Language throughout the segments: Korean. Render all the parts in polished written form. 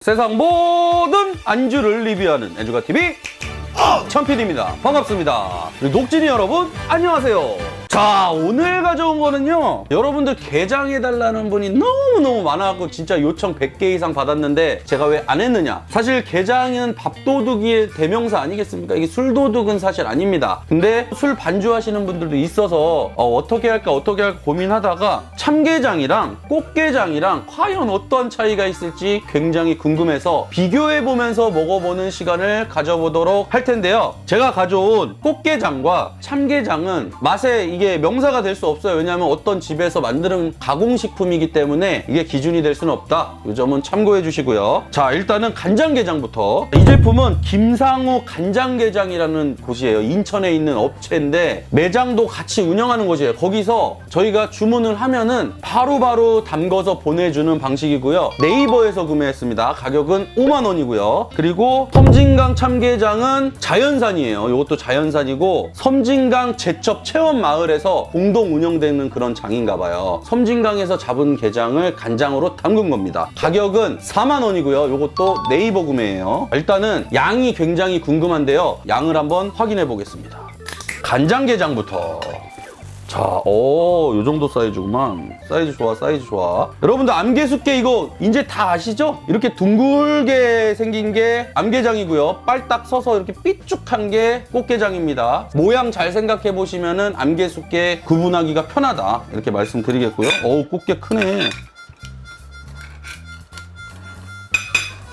세상 모든 안주를 리뷰하는 애주가TV 천PD입니다. 반갑습니다. 녹진이 여러분 안녕하세요. 자, 오늘 가져온 거는요, 여러분들 게장해달라는 분이 너무너무 많아갖고 진짜 요청 100개 이상 받았는데 제가 왜 안 했느냐. 사실 게장은 밥도둑의 대명사 아니겠습니까? 이게 술도둑은 사실 아닙니다. 근데 술 반주하시는 분들도 있어서 어떻게 할까 고민하다가 참게장이랑 꽃게장이랑 과연 어떤 차이가 있을지 굉장히 궁금해서 비교해보면서 먹어보는 시간을 가져보도록 할 텐데요. 제가 가져온 꽃게장과 참게장은 맛에 이게 명사가 될 수 없어요. 왜냐하면 어떤 집에서 만드는 가공식품이기 때문에 이게 기준이 될 수는 없다. 이 점은 참고해 주시고요. 자, 일단은 간장게장부터. 이 제품은 김상우 간장게장이라는 곳이에요. 인천에 있는 업체인데 매장도 같이 운영하는 곳이에요. 거기서 저희가 주문을 하면은 바로바로 담궈서 보내주는 방식이고요. 네이버에서 구매했습니다. 가격은 5만 원이고요. 그리고 섬진강 참게장은 자연산이에요. 이것도 자연산이고 섬진강 제첩 체험마을에서 공동 운영되는 그런 장인가 봐요. 섬진강에서 잡은 게장을 간장으로 담근 겁니다. 가격은 4만 원이고요. 이것도 네이버 구매예요. 일단은 양이 굉장히 궁금한데요. 양을 한번 확인해 보겠습니다. 간장게장부터. 자, 요 정도 사이즈구만. 사이즈 좋아, 사이즈 좋아. 여러분들 암게숙게 이거 이제 다 아시죠? 이렇게 둥글게 생긴 게 암게장이고요. 빨딱 서서 이렇게 삐쭉한 게 꽃게장입니다. 모양 잘 생각해 보시면은 암게숙게 구분하기가 편하다. 이렇게 말씀드리겠고요. 꽃게 크네.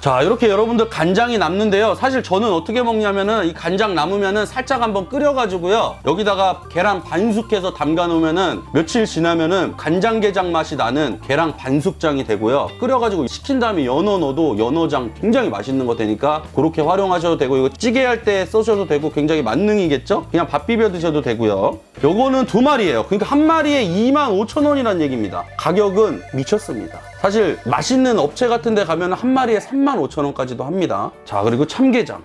자, 이렇게 여러분들 간장이 남는데요. 사실 저는 어떻게 먹냐면은 이 간장 남으면은 살짝 한번 끓여가지고요. 여기다가 계란 반숙해서 담가 놓으면은 며칠 지나면은 간장게장 맛이 나는 계란 반숙장이 되고요. 끓여가지고 식힌 다음에 연어 넣어도 연어장 굉장히 맛있는 거 되니까 그렇게 활용하셔도 되고, 이거 찌개 할 때 쓰셔도 되고 굉장히 만능이겠죠? 그냥 밥 비벼 드셔도 되고요. 요거는 2마리예요. 그러니까 한 마리에 25,000원이라는 얘기입니다. 가격은 미쳤습니다. 사실 맛있는 업체 같은 데 가면 한 마리에 35,000원까지도 합니다. 자, 그리고 참게장.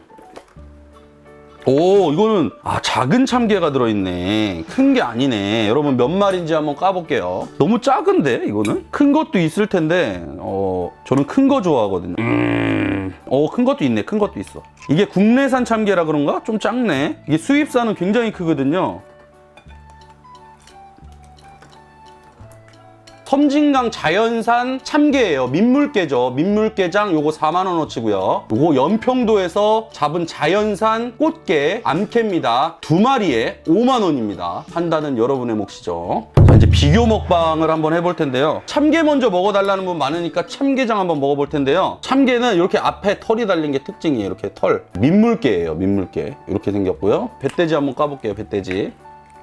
이거는 작은 참게가 들어있네. 큰 게 아니네. 여러분 몇 마리인지 한번 까볼게요. 너무 작은데 이거는? 큰 것도 있을 텐데 저는 큰 거 좋아하거든요. 큰 것도 있네. 큰 것도 있어. 이게 국내산 참게라 그런가? 좀 작네. 이게 수입산은 굉장히 크거든요. 섬진강 자연산 참게예요. 민물게죠. 민물게장 요거 4만 원어치고요. 요거 연평도에서 잡은 자연산 꽃게 암캐입니다. 2마리에 5만 원입니다. 판단은 여러분의 몫이죠. 자, 이제 비교 먹방을 한번 해볼 텐데요. 참게 먼저 먹어달라는 분 많으니까 참게장 한번 먹어볼 텐데요. 참게는 이렇게 앞에 털이 달린 게 특징이에요. 이렇게 털. 민물게예요. 민물게. 이렇게 생겼고요. 배돼지 한번 까볼게요. 배돼지.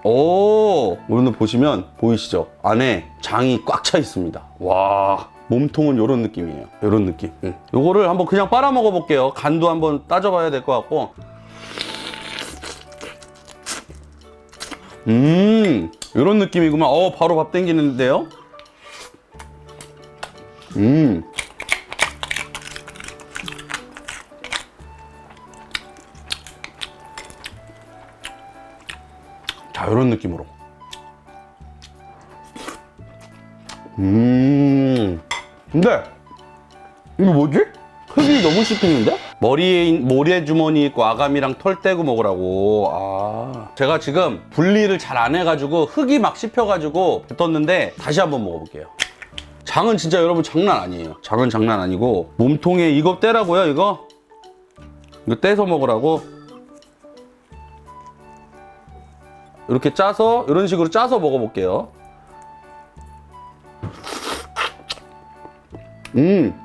오늘 보시면 보이시죠? 안에 장이 꽉 차 있습니다. 와, 몸통은 이런 느낌이에요. 이런 느낌. 요거를 한번 그냥 빨아 먹어 볼게요. 간도 한번 따져봐야 될 것 같고. 이런 느낌이구만. 바로 밥 땡기는데요. 자, 이런 느낌으로. 근데 이거 뭐지? 흙이 너무 씹히는데? 머리에 모래주머니 있고 아가미랑 털 떼고 먹으라고. 제가 지금 분리를 잘 안 해가지고 흙이 막 씹혀가지고 뱉었는데 다시 한번 먹어볼게요. 장은 진짜 여러분 장난 아니에요. 장은 장난 아니고 몸통에 이거 떼라고요. 이거 떼서 먹으라고. 이렇게 짜서, 이런 식으로 짜서 먹어볼게요.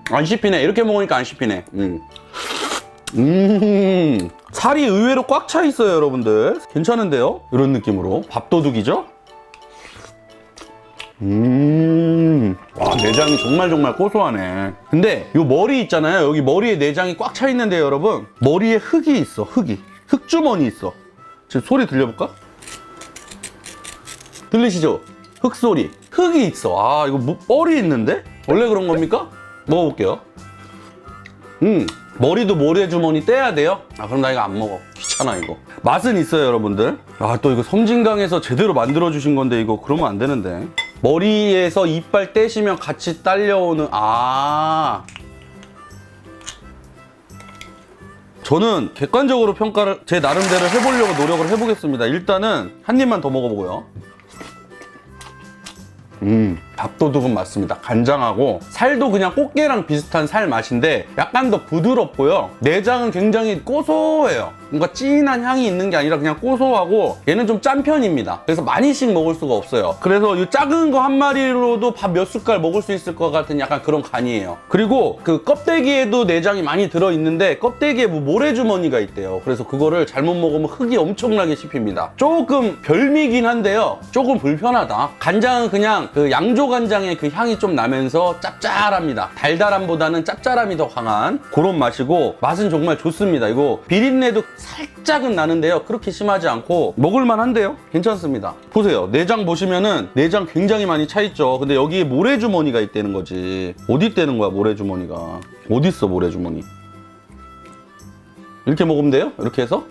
안 씹히네. 이렇게 먹으니까 안 씹히네. 살이 의외로 꽉 차 있어요, 여러분들. 괜찮은데요? 이런 느낌으로. 밥도둑이죠? 와, 내장이 정말 고소하네. 근데 요 머리 있잖아요. 여기 머리에 내장이 꽉 차 있는데 여러분, 머리에 흙이 있어. 흙주머니 있어. 지금 소리 들려볼까? 들리시죠? 흙소리. 흙이 있어. 이거 뻘이 있는데? 원래 그런 겁니까? 먹어볼게요. 머리도 모래주머니 떼야 돼요? 그럼 나 이거 안 먹어. 귀찮아 이거. 맛은 있어요, 여러분들. 또 이거 섬진강에서 제대로 만들어주신 건데 이거 그러면 안 되는데. 머리에서 이빨 떼시면 같이 딸려오는 저는 객관적으로 평가를 제 나름대로 해보려고 노력을 해보겠습니다. 일단은 한 입만 더 먹어보고요. 밥도둑은 맞습니다. 간장하고 살도 그냥 꽃게랑 비슷한 살 맛인데 약간 더 부드럽고요. 내장은 굉장히 고소해요. 뭔가 진한 향이 있는 게 아니라 그냥 고소하고 얘는 좀 짠 편입니다. 그래서 많이씩 먹을 수가 없어요. 그래서 이 작은 거 한 마리로도 밥 몇 숟갈 먹을 수 있을 것 같은 약간 그런 간이에요. 그리고 그 껍데기에도 내장이 많이 들어있는데 껍데기에 뭐 모래주머니가 있대요. 그래서 그거를 잘못 먹으면 흙이 엄청나게 씹힙니다. 조금 별미긴 한데요. 조금 불편하다. 간장은 그냥 그 양조 간장의 그 향이 좀 나면서 짭짤합니다. 달달함보다는 짭짤함이 더 강한 그런 맛이고 맛은 정말 좋습니다. 이거 비린내도 살짝은 나는데요. 그렇게 심하지 않고 먹을만 한데요. 괜찮습니다. 보세요. 내장 보시면은 내장 굉장히 많이 차있죠. 근데 여기에 모래주머니가 있다는 거지. 어디 있다는 거야 모래주머니가. 어디 있어 모래주머니. 이렇게 먹으면 돼요? 이렇게 해서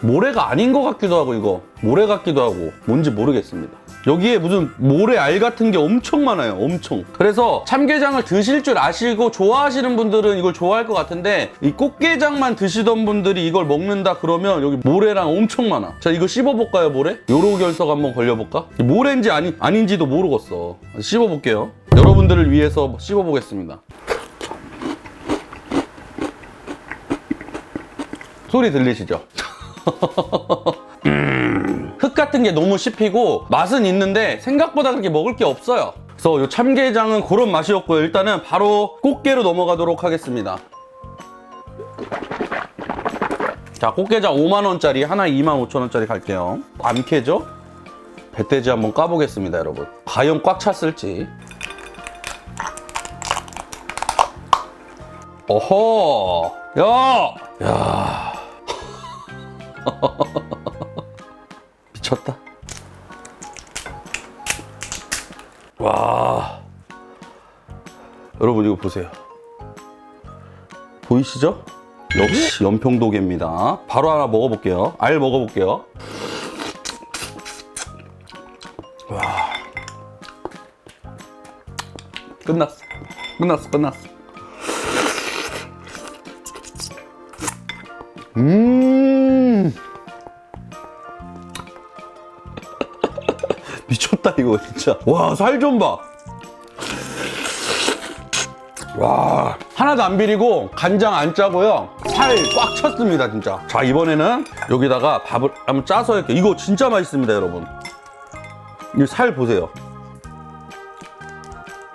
모래가 아닌 것 같기도 하고 이거 모래 같기도 하고 뭔지 모르겠습니다. 여기에 무슨 모래 알 같은 게 엄청 많아요. 엄청. 그래서 참게장을 드실 줄 아시고 좋아하시는 분들은 이걸 좋아할 것 같은데 이 꽃게장만 드시던 분들이 이걸 먹는다 그러면 여기 모래랑 엄청 많아. 자 이거 씹어볼까요 모래? 요로 결석 한번 걸려볼까? 모래인지 아닌지도 모르겠어. 씹어볼게요. 여러분들을 위해서 씹어보겠습니다. 소리 들리시죠? 흙 같은 게 너무 씹히고 맛은 있는데 생각보다 그렇게 먹을 게 없어요. 그래서 이 참게장은 그런 맛이었고요. 일단은 바로 꽃게로 넘어가도록 하겠습니다. 자, 꽃게장 5만원짜리 하나에 25,000원짜리 갈게요. 안 캐죠? 배돼지 한번 까보겠습니다, 여러분. 과연 꽉 찼을지. 어허! 야! 미쳤다. 와. 여러분 이거 보세요. 보이시죠? 역시 연평도개입니다. 바로 하나 먹어볼게요. 알 먹어볼게요. 와. 끝났어. 미쳤다 이거 진짜. 와, 살 좀 봐. 와, 하나도 안 비리고 간장 안 짜고요. 살 꽉 찼습니다 진짜. 자, 이번에는 여기다가 밥을 한번 짜서 할게요. 이거 진짜 맛있습니다 여러분. 이 살 보세요.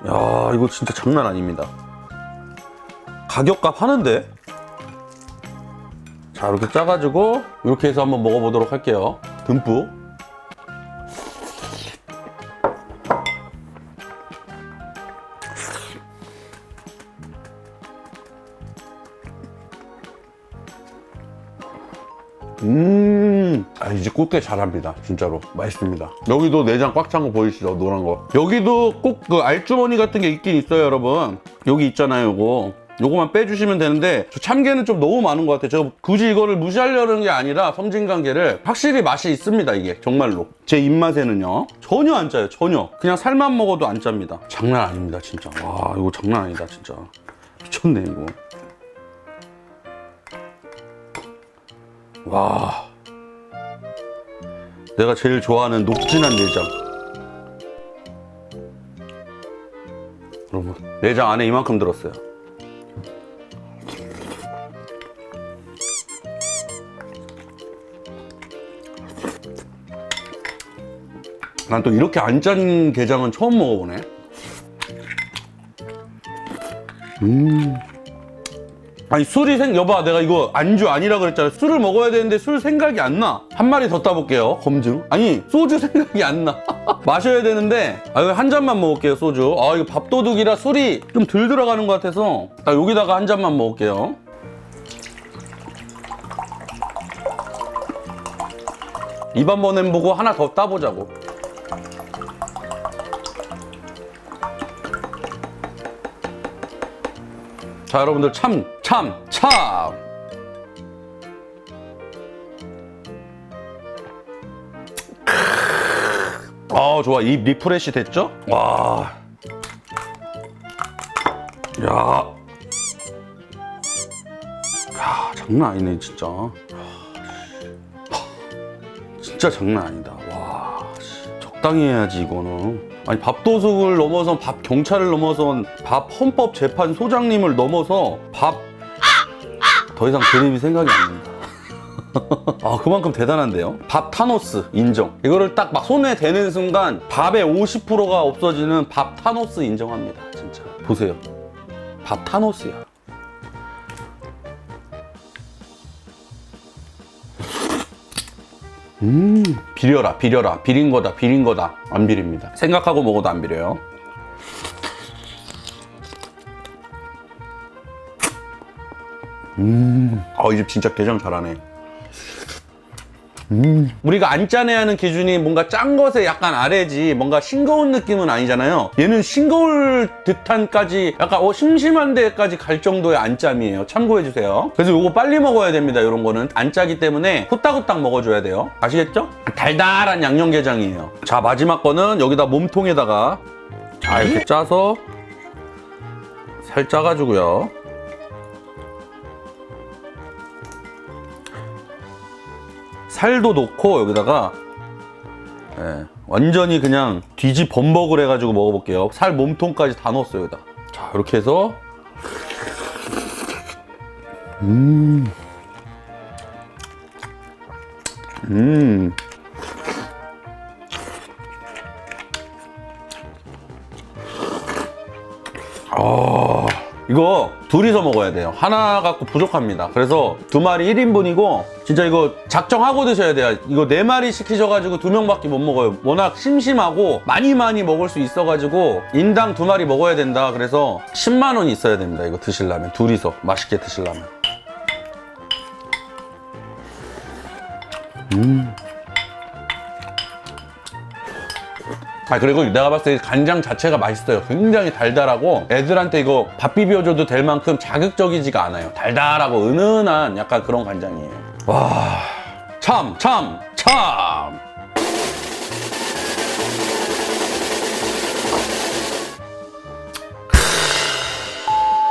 야, 이거 진짜 장난 아닙니다. 가격값 하는데. 자, 이렇게 짜가지고 이렇게 해서 한번 먹어보도록 할게요. 듬뿍. 이제 꽃게 잘합니다. 진짜로 맛있습니다. 여기도 내장 꽉 찬 거 보이시죠? 노란 거. 여기도 꼭 그 알주머니 같은 게 있긴 있어요 여러분. 여기 있잖아요 요거만 빼주시면 되는데 저 참게는 좀 너무 많은 것 같아요. 제가 굳이 이거를 무시하려는 게 아니라 섬진강게를 확실히 맛이 있습니다. 이게 정말로 제 입맛에는요 전혀 안 짜요. 전혀. 그냥 살만 먹어도 안 짭니다. 장난 아닙니다 진짜. 와, 이거 장난 아니다 진짜. 미쳤네 이거. 와, 내가 제일 좋아하는 녹진한 내장. 여러분, 내장 안에 이만큼 들었어요. 난 또 이렇게 안 짠 게장은 처음 먹어보네. 아니 여봐, 내가 이거 안주 아니라 그랬잖아. 술을 먹어야 되는데 술 생각이 안 나. 한 마리 더 따볼게요. 검증. 아니 소주 생각이 안 나. 마셔야 되는데 한 잔만 먹을게요. 소주. 이거 밥도둑이라 술이 좀 덜 들어가는 것 같아서 나 여기다가 한 잔만 먹을게요. 입 한번 햄보고 하나 더 따보자고. 자, 여러분들 참. 좋아. 입 리프레시 됐죠? 와. 야, 장난 아니네 진짜. 진짜 장난 아니다. 와, 적당히 해야지 이거는. 아니 밥도둑을 넘어선 밥 경찰을 넘어선 밥 헌법재판소장님을 넘어서 밥 더 이상 그림이 생각이 안 납니다. 아, 그만큼 대단한데요. 밥 타노스 인정. 이거를 딱 막 손에 대는 순간 밥의 50%가 없어지는 밥 타노스 인정합니다. 진짜 보세요. 밥 타노스야. 비려라 비려라. 비린 거다 비린 거다. 안 비립니다. 생각하고 먹어도 안 비려요. 이 집 진짜 게장 잘하네. 우리가 안 짜내야 하는 기준이 뭔가 짠 것에 약간 아래지 뭔가 싱거운 느낌은 아니잖아요. 얘는 싱거울 듯한까지 약간 심심한 데까지 갈 정도의 안짬이에요. 참고해주세요. 그래서 요거 빨리 먹어야 됩니다. 이런 거는 안 짜기 때문에 후딱후딱 먹어줘야 돼요. 아시겠죠? 달달한 양념게장이에요. 자, 마지막 거는 여기다 몸통에다가 자 이렇게 짜서 살 짜가지고요. 살도 넣고 여기다가 완전히 그냥 뒤집 범벅을 해가지고 먹어볼게요. 살 몸통까지 다 넣었어요 여기다. 자, 이렇게 해서 이거 둘이서 먹어야 돼요. 하나 갖고 부족합니다. 그래서 2마리 1인분이고 진짜 이거 작정하고 드셔야 돼요. 이거 4마리 시키셔가지고 2명밖에 못 먹어요. 워낙 심심하고 많이 먹을 수 있어가지고 인당 2마리 먹어야 된다. 그래서 10만 원이 있어야 됩니다. 이거 드시려면 둘이서 맛있게 드시려면. 그리고 내가 봤을 때 간장 자체가 맛있어요. 굉장히 달달하고 애들한테 이거 밥 비벼줘도 될 만큼 자극적이지가 않아요. 달달하고 은은한 약간 그런 간장이에요. 와, 참.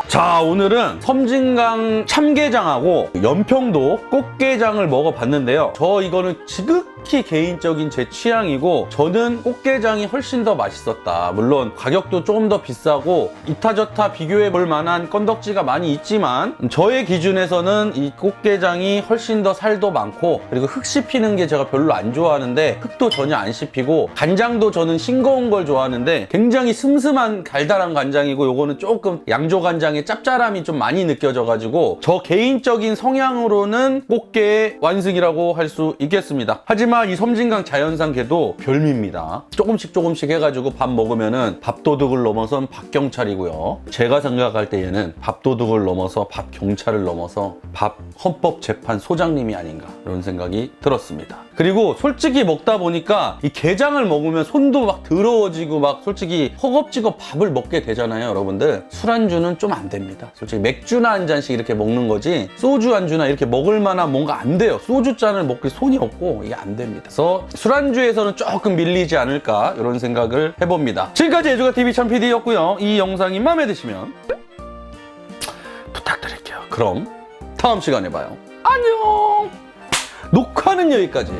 자, 오늘은 섬진강 참게장하고 연평도 꽃게장을 먹어봤는데요. 저 이거는 지극히 개인적인 제 취향이고 저는 꽃게장이 훨씬 더 맛있었다. 물론 가격도 조금 더 비싸고 이타저타 비교해 볼 만한 건덕지가 많이 있지만 저의 기준에서는 이 꽃게장이 훨씬 더 살도 많고 그리고 흙 씹히는 게 제가 별로 안 좋아하는데 흙도 전혀 안 씹히고 간장도 저는 싱거운 걸 좋아하는데 굉장히 슴슴한 달달한 간장이고 요거는 조금 양조 간장의 짭짤함이 좀 많이 느껴져가지고 저 개인적인 성향으로는 꽃게의 완승이라고 할 수 있겠습니다. 하지만 이 섬진강 자연산 게도 별미입니다. 조금씩 해가지고 밥 먹으면은 밥도둑을 넘어선 밥경찰이고요. 제가 생각할 때 얘는 밥도둑을 넘어서 밥경찰을 넘어서 밥 헌법재판소장님이 아닌가 이런 생각이 들었습니다. 그리고 솔직히 먹다 보니까 이 게장을 먹으면 손도 막 더러워지고 막 솔직히 허겁지겁 밥을 먹게 되잖아요. 여러분들 술 안주는 좀 안 됩니다. 솔직히 맥주나 한 잔씩 이렇게 먹는 거지 소주 안주나 이렇게 먹을 만한 뭔가 안 돼요. 소주 잔을 먹기 손이 없고 이게 안 됩니다. 그래서 술 안주에서는 조금 밀리지 않을까 이런 생각을 해봅니다. 지금까지 애주가TV 참PD였고요. 이 영상이 마음에 드시면 부탁드릴게요. 그럼 다음 시간에 봐요. 안녕. 녹화는 여기까지.